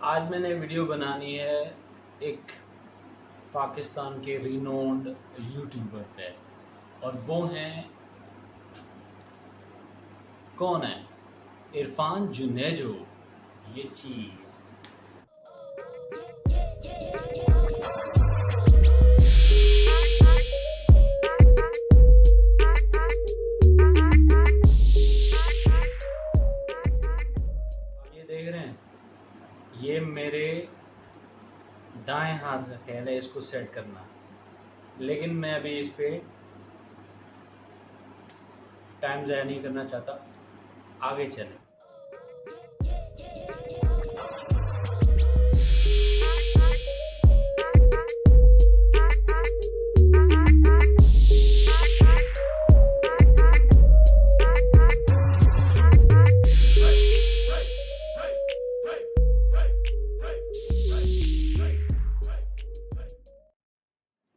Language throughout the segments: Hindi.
आज मैंने वीडियो बनानी है एक पाकिस्तान के रिनोन्ड यूट्यूबर पे, और वो हैं, कौन है, इरफान जुनेजो। ये चीज़ ये देख रहे हैं, ये मेरे दाएं हाथ का खेल है इसको सेट करना, लेकिन मैं अभी इस पे टाइम ज़ाया नहीं करना चाहता। आगे चलें।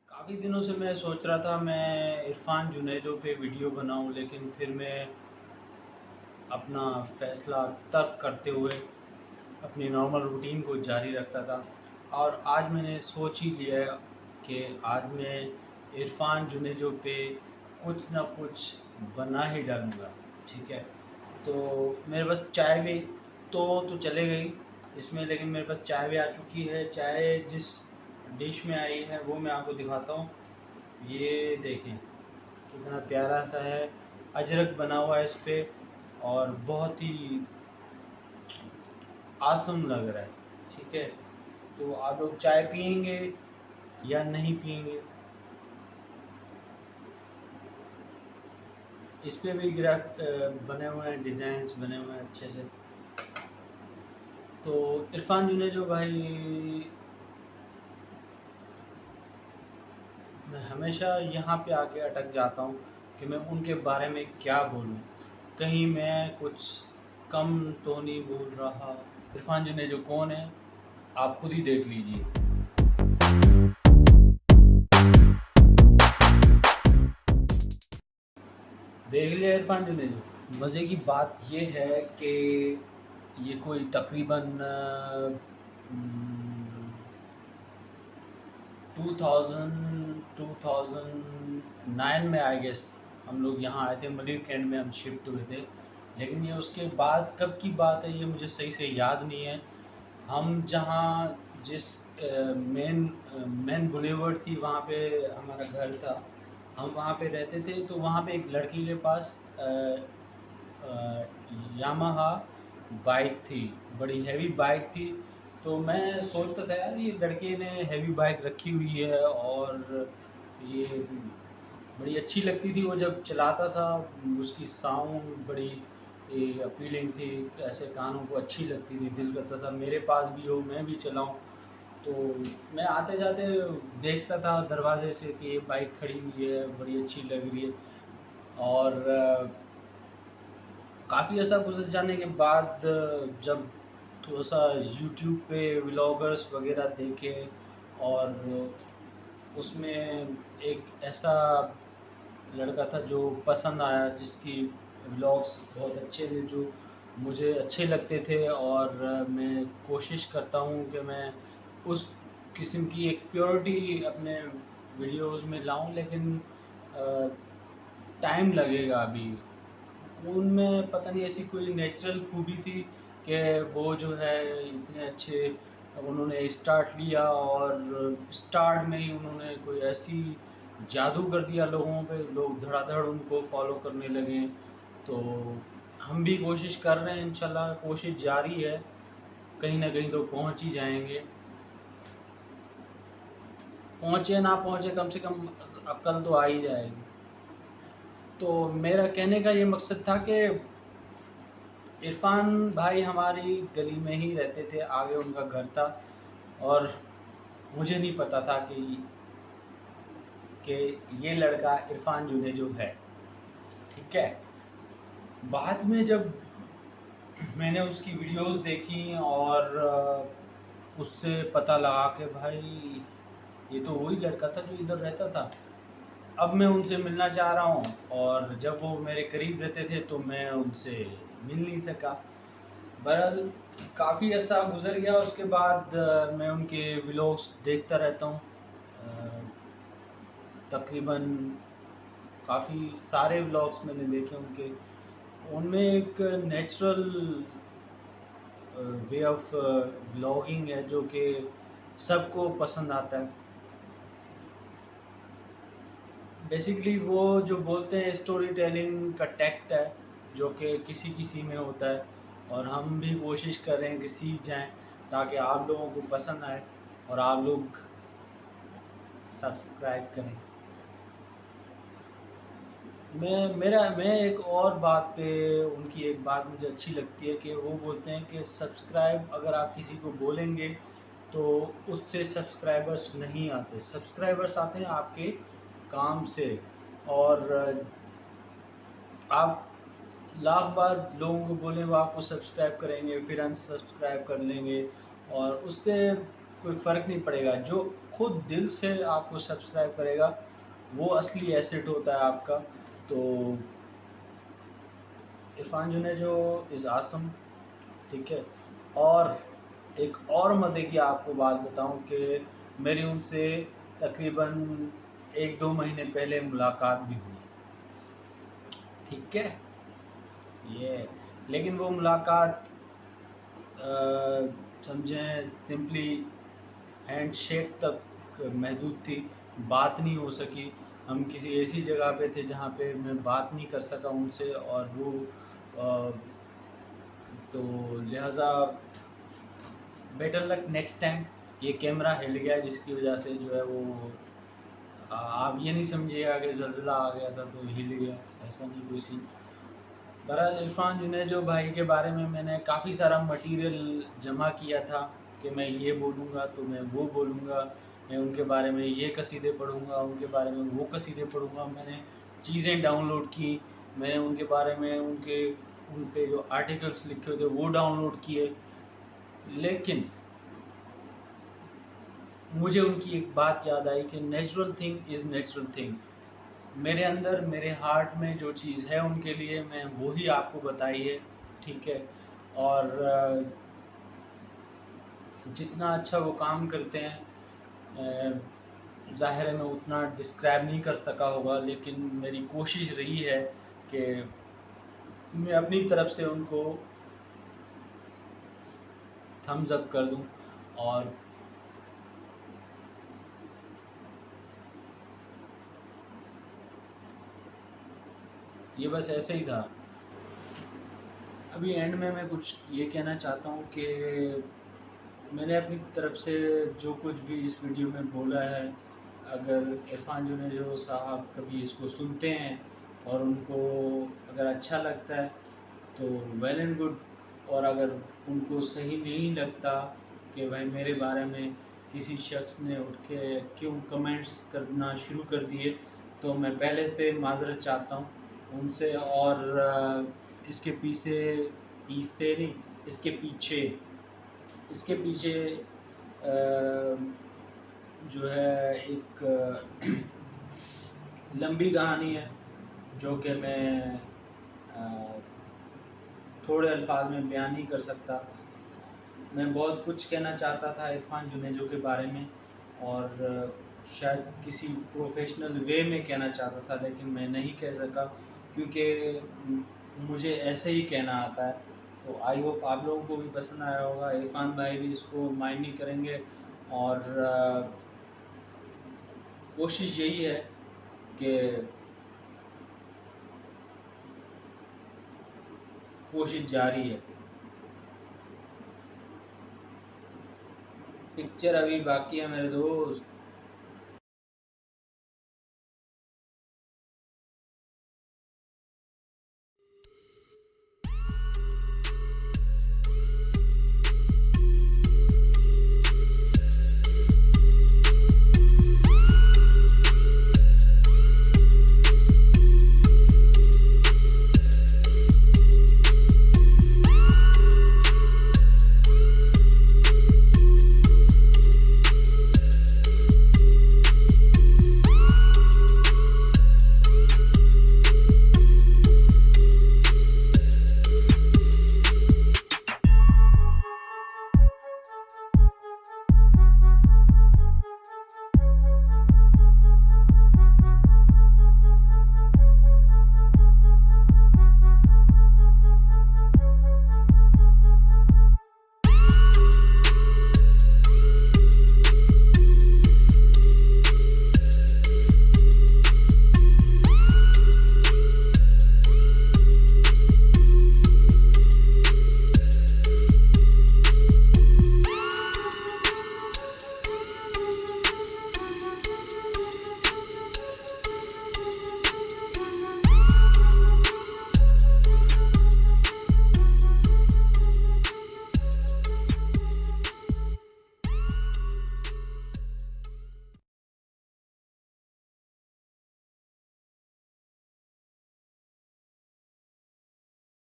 काफ़ी दिनों से मैं सोच रहा था मैं इरफान जुनेजो पे वीडियो बनाऊं, लेकिन फिर मैं अपना फ़ैसला तर्क करते हुए अपनी नॉर्मल रूटीन को जारी रखता था। और आज मैंने सोच ही लिया कि आज मैं इरफान जुनेजो पे कुछ ना कुछ बना ही डालूँगा। ठीक है, तो मेरे पास चाय भी तो चले गई इसमें, लेकिन मेरे पास चाय भी आ चुकी है। चाय जिस डिश में आई है वो मैं आपको दिखाता हूँ। ये देखें कितना प्यारा सा है, अजरक बना हुआ है इस पे, और बहुत ही आसम लग रहा है। ठीक है, तो आप लोग चाय पियेंगे या नहीं पियेंगे? इस पे भी ग्राफ बने हुए हैं, डिज़ाइंस बने हुए हैं अच्छे से। तो इरफान जुनेजो भाई, मैं हमेशा यहाँ पे आके अटक जाता हूँ कि मैं उनके बारे में क्या बोलूँ, कहीं मैं कुछ कम तो नहीं बोल रहा। इरफान जुनेजो कौन है, आप खुद ही देख लीजिए। देख लिया इरफान जुनेजो। मज़े की बात ये है कि ये कोई तकरीबन 2009 में आई गेस हम लोग यहाँ आए थे। मलिर कैंट में हम शिफ्ट हुए थे, लेकिन ये उसके बाद कब की बात है ये मुझे सही से याद नहीं है। हम जहाँ जिस मेन मेन बुलेवर्ड थी वहाँ पे हमारा घर था, हम वहाँ पे रहते थे। तो वहाँ पे एक लड़की के पास यामाहा बाइक थी, बड़ी हैवी बाइक थी। तो मैं सोचता था यार ये लड़के ने हैवी बाइक रखी हुई है, और ये बड़ी अच्छी लगती थी वो जब चलाता था। उसकी साउंड बड़ी अपीलिंग थी, ऐसे कानों को अच्छी लगती थी, दिल करता था मेरे पास भी हो, मैं भी चलाऊं। तो मैं आते जाते देखता था दरवाजे से कि ये बाइक खड़ी हुई है, बड़ी अच्छी लग रही है। और काफ़ी ऐसा गुजर जाने के बाद जब थोड़ा सा यूट्यूब पे व्लॉगर्स वगैरह देखे, और उसमें एक ऐसा लड़का था जो पसंद आया, जिसकी व्लॉग्स बहुत अच्छे थे, जो मुझे अच्छे लगते थे। और मैं कोशिश करता हूँ कि मैं उस किस्म की एक प्योरिटी अपने वीडियोज़ में लाऊं, लेकिन टाइम लगेगा अभी। उनमें पता नहीं ऐसी कोई नेचुरल खूबी थी कि वो जो है इतने अच्छे उन्होंने स्टार्ट लिया, और स्टार्ट में ही उन्होंने कोई ऐसी जादू कर दिया लोगों पे, लोग धड़ाधड़ उनको फॉलो करने लगे। तो हम भी कोशिश कर रहे हैं, इंशाल्लाह कोशिश जारी है, कहीं ना कहीं तो पहुंच ही जाएंगे। पहुंचे ना पहुंचे, कम से कम अक्ल तो आ ही जाएगी। तो मेरा कहने का ये मकसद था कि इरफान भाई हमारी गली में ही रहते थे, आगे उनका घर था, और मुझे नहीं पता था कि ये लड़का इरफान जुनेजो है। ठीक है, बाद में जब मैंने उसकी वीडियोस देखी, और उससे पता लगा कि भाई ये तो वही लड़का था जो इधर रहता था। अब मैं उनसे मिलना चाह रहा हूँ, और जब वो मेरे करीब रहते थे तो मैं उनसे मिल नहीं सका। बहरहाल काफ़ी अर्सा गुजर गया, उसके बाद मैं उनके व्लॉग्स देखता रहता हूँ। तकरीबन काफ़ी सारे व्लॉग्स मैंने देखे उनके। उनमें एक नेचुरल वे ऑफ व्लॉगिंग है जो कि सबको पसंद आता है। बेसिकली वो जो बोलते हैं स्टोरी टेलिंग का टैक्ट है जो कि किसी किसी में होता है, और हम भी कोशिश कर रहे हैं कि सीख जाएं ताकि आप लोगों को पसंद आए और आप लोग सब्सक्राइब करें। मैं एक और बात पे, उनकी एक बात मुझे अच्छी लगती है कि वो बोलते हैं कि सब्सक्राइब अगर आप किसी को बोलेंगे तो उससे सब्सक्राइबर्स नहीं आते, सब्सक्राइबर्स आते हैं आपके काम से। और आप लाख बार लोगों को बोलें वो आपको सब्सक्राइब करेंगे फिर अनसब्सक्राइब कर लेंगे, और उससे कोई फ़र्क नहीं पड़ेगा। जो खुद दिल से आपको सब्सक्राइब करेगा वो असली एसेट होता है आपका। तो इरफान जुनेजो इज़ आसम, ठीक है। और एक और मज़े की आपको बात बताऊं कि मेरी उनसे तकरीबन 1-2 महीने पहले मुलाकात भी हुई, ठीक है। ये लेकिन वो मुलाकात समझें सिंपली हैंड शेक तक महदूद थी, बात नहीं हो सकी। हम किसी ऐसी जगह पे थे जहाँ पे मैं बात नहीं कर सका उनसे, और वो अ, तो लिहाजा बेटर लक नेक्स्ट टाइम। ये कैमरा हिल गया जिसकी वजह से जो है वो आप ये नहीं समझिएगा कि ज़ल्ज़ला आ गया था तो हिल गया, ऐसा नहीं कोई सीन। बहरहाल इरफान जुनेजो भाई के बारे में मैंने काफ़ी सारा मटेरियल जमा किया था कि मैं ये बोलूँगा तो मैं वो बोलूँगा, मैं उनके बारे में ये कसीदे पढ़ूँगा, उनके बारे में वो कसीदे पढ़ूँगा। मैंने चीज़ें डाउनलोड की, मैंने उनके बारे में उन पे जो आर्टिकल्स लिखे हुए थे वो डाउनलोड किए। लेकिन मुझे उनकी एक बात याद आई कि natural thing is natural thing. मेरे अंदर मेरे हार्ट में जो चीज़ है उनके लिए मैं वो ही आपको बताई है, ठीक है। और जितना अच्छा वो काम करते हैं ज़ाहिर है मैं उतना डिस्क्राइब नहीं कर सका होगा, लेकिन मेरी कोशिश रही है कि मैं अपनी तरफ से उनको थम्स अप कर दूं। और ये बस ऐसे ही था। अभी एंड में मैं कुछ ये कहना चाहता हूँ कि मैंने अपनी तरफ से जो कुछ भी इस वीडियो में बोला है, अगर इरफान जुनेजो साहब कभी इसको सुनते हैं और उनको अगर अच्छा लगता है तो वेल एंड गुड, और अगर उनको सही नहीं लगता कि भाई मेरे बारे में किसी शख्स ने उठ के क्यों कमेंट्स करना शुरू कर दिए, तो मैं पहले से माज़रत चाहता हूँ उनसे। और इसके पीछे पीछे नहीं इसके पीछे इसके पीछे जो है एक लंबी कहानी है जो कि मैं थोड़े अल्फाज में बयान नहीं कर सकता। मैं बहुत कुछ कहना चाहता था इरफान जुनेजो के बारे में, और शायद किसी प्रोफेशनल वे में कहना चाहता था, लेकिन मैं नहीं कह सका क्योंकि मुझे ऐसे ही कहना आता है। तो आई होप आप लोगों को भी पसंद आया होगा, इरफान भाई भी इसको माइंड नहीं करेंगे। और कोशिश यही है कि कोशिश जारी है। पिक्चर अभी बाकी है मेरे दोस्त,